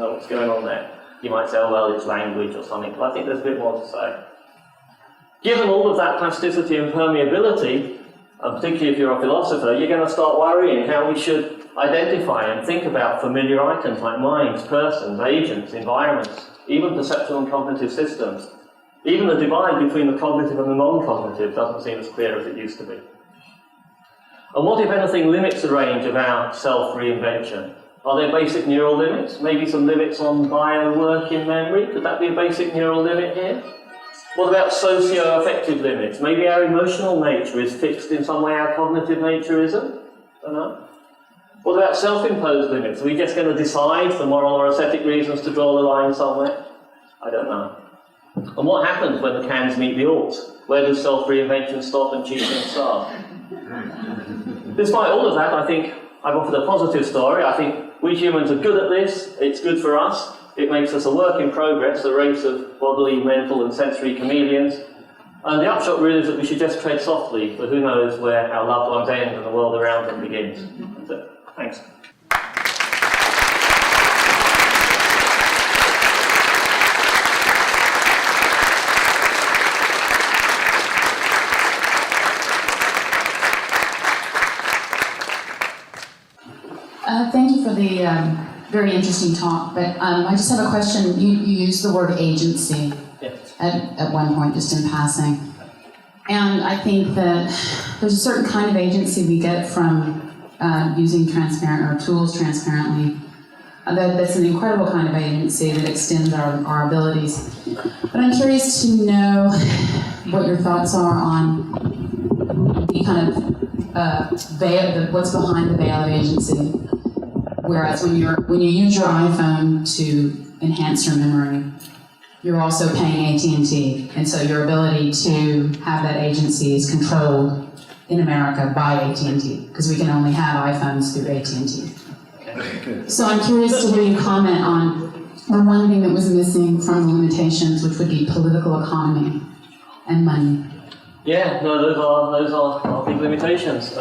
know what's going on there. You might say, oh well, it's language or something, but I think there's a bit more to say. Given all of that plasticity and permeability, and particularly if you're a philosopher, you're going to start worrying how we should identify and think about familiar items like minds, persons, agents, environments, even perceptual and cognitive systems. Even the divide between the cognitive and the non-cognitive doesn't seem as clear as it used to be. And what, if anything, limits the range of our self-reinvention? Are there basic neural limits? Maybe some limits on bio-work in memory? Could that be a basic neural limit here? What about socio-affective limits? Maybe our emotional nature is fixed in some way, our cognitive nature isn't? I don't know. What about self-imposed limits? Are we just going to decide for moral or aesthetic reasons to draw the line somewhere? I don't know. And what happens when the cans meet the oughts? Where does self-reinvention stop and cheating start? Despite all of that, I think I've offered a positive story. I think we humans are good at this. It's good for us. It makes us a work in progress, a race of bodily, mental and sensory chameleons. And the upshot really is that we should just tread softly, for who knows where our loved ones end and the world around them begins. That's it. Thanks. Thank you for the very interesting talk, but I just have a question. You used the word agency at one point, just in passing. And I think that there's a certain kind of agency we get from using transparent or tools transparently. That's an incredible kind of agency that extends our abilities. But I'm curious to know what your thoughts are on the kind of what's behind the veil of agency. Whereas when you use your iPhone to enhance your memory, you're also paying AT&T, and so your ability to have that agency is controlled in America by AT&T, because we can only have iPhones through AT&T. So I'm curious to hear you comment on one thing that was missing from the limitations, which would be political economy and money. Yeah, no, those are big limitations.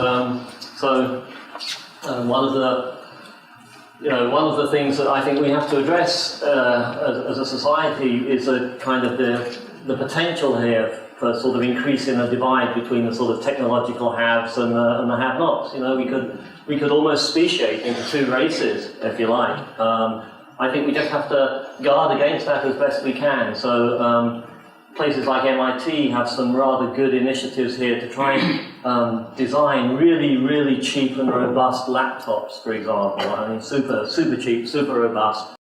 One of the things that I think we have to address as a society is a kind of the potential here for sort of increasing the divide between the sort of technological haves and the have-nots. You know, we could almost speciate into two races, if you like. I think we just have to guard against that as best we can. So places like MIT have some rather good initiatives here to try and design really, really cheap and robust laptops, for example. I mean, super cheap, super robust.